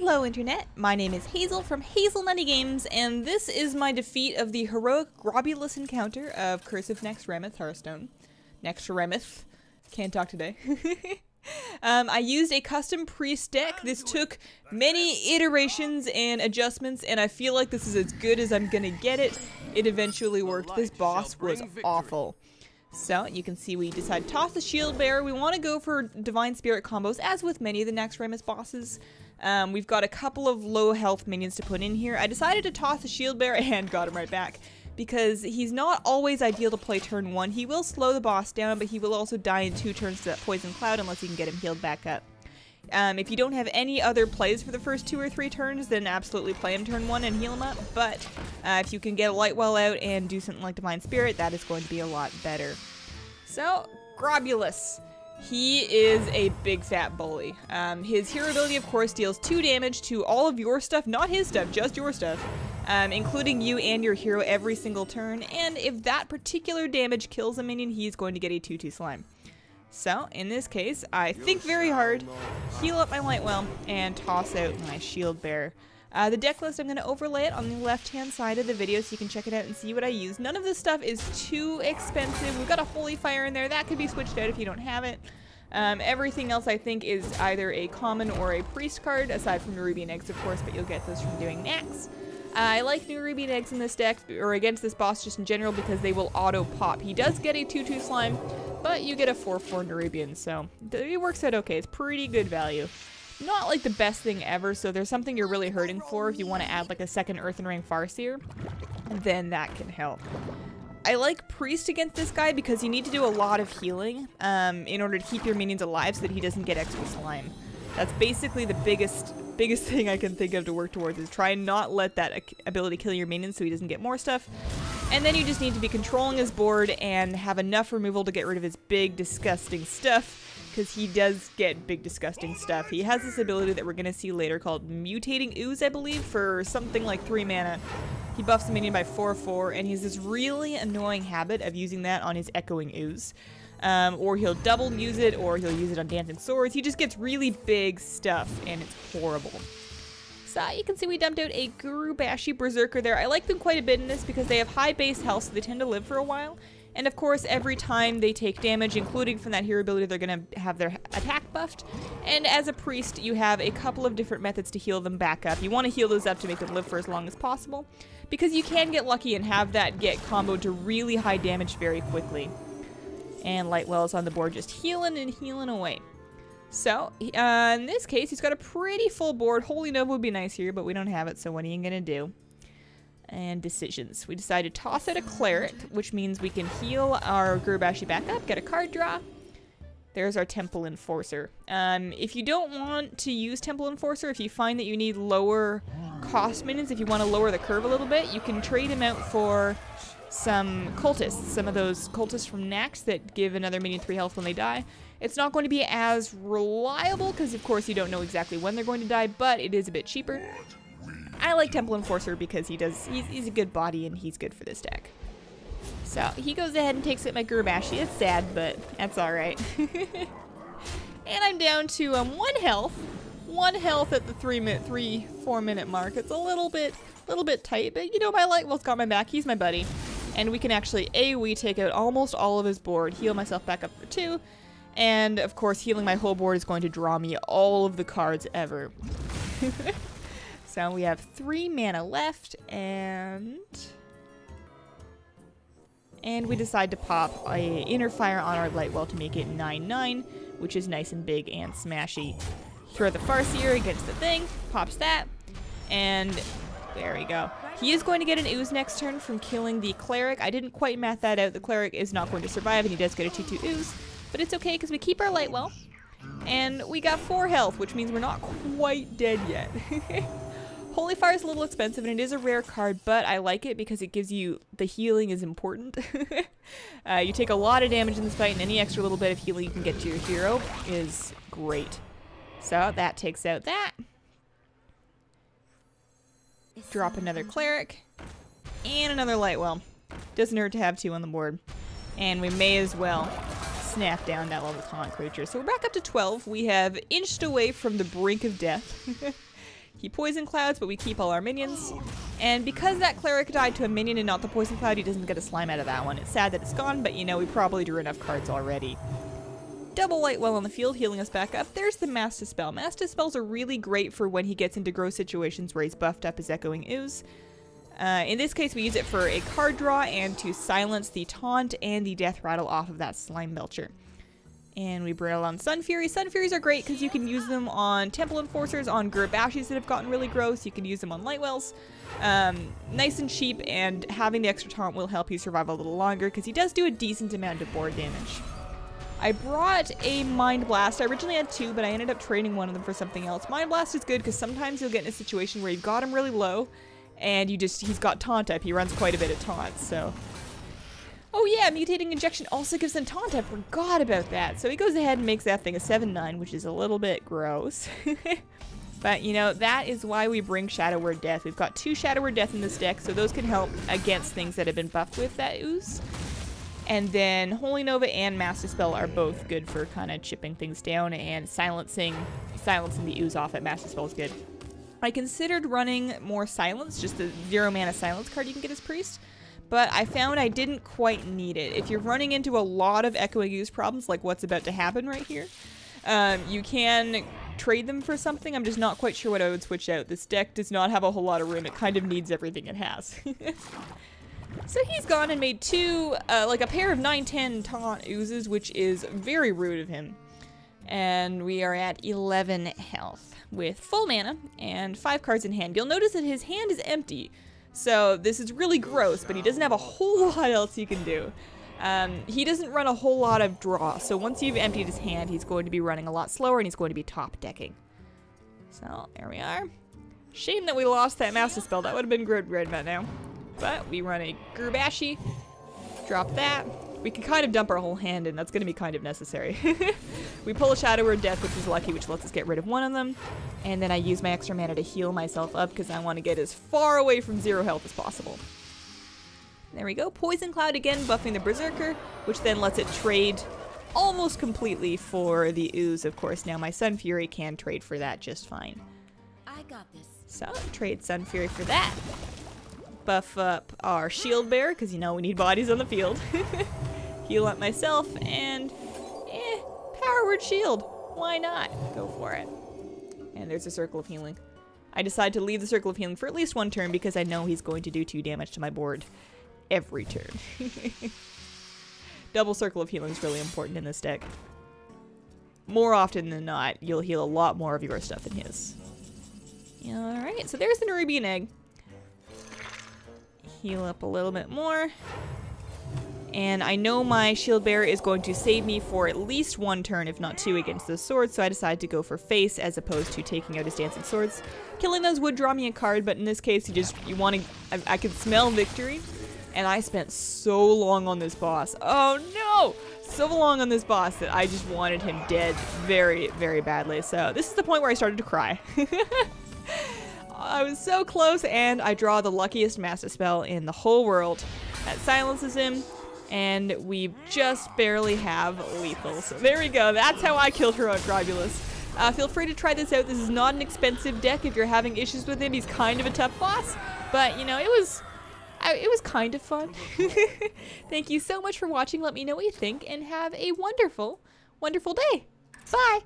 Hello Internet, my name is Hazel from Hazelnutty Games, and this is my defeat of the Heroic Grobbulus encounter of Curse of Naxxramas Hearthstone. Naxxramas. Can't talk today. I used a custom priest deck. This took many iterations and adjustments, and I feel like this is as good as I'm gonna get it. It eventually worked. This boss was awful. So, you can see we decided to toss the Shieldbearer. We want to go for Divine Spirit combos, as with many of the Naxxramas bosses. We've got a couple of low health minions to put in here. I decided to toss the Shieldbearer and got him right back, because he's not always ideal to play turn 1. He will slow the boss down, but he will also die in 2 turns to that Poison Cloud unless you can get him healed back up. If you don't have any other plays for the first 2 or 3 turns, then absolutely play him turn 1 and heal him up, but if you can get a Lightwell out and do something like Divine Spirit, that is going to be a lot better. So, Grobbulus. He is a big fat bully. His hero ability, of course, deals 2 damage to all of your stuff, not his stuff, just your stuff, including you and your hero every single turn, and if that particular damage kills a minion, he's going to get a 2/2 slime. So, in this case, I think very hard, heal up my Lightwell, and toss out my Shieldbearer. The deck list, I'm going to overlay it on the left-hand side of the video so you can check it out and see what I use. None of this stuff is too expensive. We've got a Holy Fire in there. That could be switched out if you don't have it. Everything else, I think, is either a common or a priest card, aside from Nerubian Eggs, of course, but you'll get those from doing Nax. I like Nerubian Eggs in this deck, or against this boss just in general, because they will auto-pop. He does get a 2/2 slime, but you get a 4/4 Nerubian, so it works out okay. It's pretty good value. Not like the best thing ever, so there's something you're really hurting for if you want to add like a second Earthen Ring Farseer, then that can help. I like Priest against this guy because you need to do a lot of healing in order to keep your minions alive so that he doesn't get extra slime. That's basically the biggest thing I can think of to work towards, is try and not let that ability kill your minions so he doesn't get more stuff. And then you just need to be controlling his board and have enough removal to get rid of his big, disgusting stuff, because he does get big, disgusting stuff. He has this ability that we're going to see later called Mutating Ooze, I believe, for something like 3 mana. He buffs the minion by 4/4, and he has this really annoying habit of using that on his Echoing Ooze. Or he'll double use it, or he'll use it on Dancing Swords. He just gets really big stuff, and it's horrible. So you can see we dumped out a Gurubashi Berserker there. I like them quite a bit in this because they have high base health, so they tend to live for a while. And of course, every time they take damage, including from that hero ability, they're going to have their attack buffed. And as a priest, you have a couple of different methods to heal them back up. You want to heal those up to make them live for as long as possible, because you can get lucky and have that get comboed to really high damage very quickly. And Lightwell is on the board just healing and healing away. So, in this case, he's got a pretty full board. Holy Nova would be nice here, but we don't have it, so what are you going to do? And decisions. We decided to toss out a Cleric, which means we can heal our Gurubashi back up, get a card draw. There's our Temple Enforcer. If you don't want to use Temple Enforcer, if you find that you need lower cost minions, if you want to lower the curve a little bit, you can trade him out for some cultists, some of those cultists from Nax that give another minion 3 health when they die. It's not going to be as reliable because, of course, you don't know exactly when they're going to die, but it is a bit cheaper. I like Temple Enforcer because he's a good body and he's good for this deck. So he goes ahead and takes out my Gurubashi. It's sad, but that's all right. And I'm down to 1 health. 1 health at the 4 minute mark. It's a little bit tight, but you know, my Lightwell's got my back. He's my buddy. And we can actually AoE take out almost all of his board, heal myself back up for 2, and of course healing my whole board is going to draw me all of the cards ever. So we have 3 mana left, and we decide to pop a Inner Fire on our Lightwell to make it 9/9, which is nice and big and smashy. Throw the Farseer against the thing, pops that, and there we go. He is going to get an Ooze next turn from killing the Cleric. I didn't quite math that out. The Cleric is not going to survive, and he does get a 2/2 Ooze, but it's okay because we keep our Lightwell, and we got 4 health, which means we're not quite dead yet. Holy Fire is a little expensive, and it is a rare card, but I like it because it gives you, the healing is important. You take a lot of damage in this fight, and any extra little bit of healing you can get to your hero is great. So that takes out that. Drop another Cleric, and another Lightwell. Doesn't hurt to have 2 on the board. And we may as well snap down that level taunt creature. So we're back up to 12. We have inched away from the brink of death. He poison clouds, but we keep all our minions. And because that cleric died to a minion and not the poison cloud, he doesn't get a slime out of that one. It's sad that it's gone, but you know, we probably drew enough cards already. Double Lightwell on the field, healing us back up. There's the Mass Dispel. Mass Dispels are really great for when he gets into gross situations where he's buffed up his Echoing Ooze. In this case, we use it for a card draw and to silence the taunt and the death rattle off of that slime belcher. And we braille on Sunfury. Sunfuries are great because you can use them on Temple Enforcers, on Gurubashis that have gotten really gross. You can use them on Lightwells. Nice and cheap, and having the extra taunt will help you survive a little longer because he does do a decent amount of board damage. I brought a Mind Blast. I originally had 2, but I ended up trading one of them for something else. Mind Blast is good because sometimes you'll get in a situation where you've got him really low, and he's got taunt up. He runs quite a bit of taunt, so... Oh yeah, Mutating Injection also gives him taunt. I forgot about that. So he goes ahead and makes that thing a 7/9, which is a little bit gross. But, you know, that is why we bring Shadow Word Death. We've got 2 Shadow Word Death in this deck, so those can help against things that have been buffed with that ooze. And then Holy Nova and Mass Dispel are both good for kind of chipping things down, and silencing the ooze off at Mass Dispel is good. I considered running more Silence, just the 0 mana Silence card you can get as Priest, but I found I didn't quite need it. If you're running into a lot of Echoing Ooze problems, like what's about to happen right here, you can trade them for something. I'm just not quite sure what I would switch out. This deck does not have a whole lot of room. It kind of needs everything it has. So he's gone and made 2, like a pair of 9/10 taunt oozes, which is very rude of him. And we are at 11 health with full mana and 5 cards in hand. You'll notice that his hand is empty. So this is really gross, but he doesn't have a whole lot else he can do. He doesn't run a whole lot of draw, so once you've emptied his hand, he's going to be running a lot slower and he's going to be top decking. So there we are. Shame that we lost that Master Spell. That would have been good right about now. But we run a Gurubashi, drop that. We can kind of dump our whole hand in. That's going to be kind of necessary. We pull a Shadow Word Death, which is lucky, which lets us get rid of one of them. And then I use my extra mana to heal myself up because I want to get as far away from 0 health as possible. There we go. Poison Cloud again, buffing the Berserker, which then lets it trade almost completely for the ooze, of course. Now my Sunfury can trade for that just fine. I got this. So, trade Sunfury for that. Buff up our Shieldbearer, because you know we need bodies on the field. Heal up myself, and Power Word Shield. Why not? Go for it. And there's a Circle of Healing. I decide to leave the Circle of Healing for at least 1 turn because I know he's going to do 2 damage to my board every turn. Double Circle of Healing is really important in this deck. More often than not, you'll heal a lot more of your stuff than his. Alright, so there's the Nerubian Egg. Heal up a little bit more. And I know my Shieldbearer is going to save me for at least 1 turn, if not 2, against those swords, so I decided to go for face as opposed to taking out his dancing swords. Killing those would draw me a card, but in this case, I could smell victory, and I spent so long on this boss. Oh no! So long on this boss that I just wanted him dead very, very badly. So this is the point where I started to cry. I was so close, and I draw the luckiest Master Spell in the whole world. That silences him, and we just barely have lethal. So there we go. That's how I killed Heroic Grobbulus. Feel free to try this out. This is not an expensive deck if you're having issues with him. He's kind of a tough boss, but you know, it was kind of fun. Thank you so much for watching. Let me know what you think, and have a wonderful, wonderful day. Bye!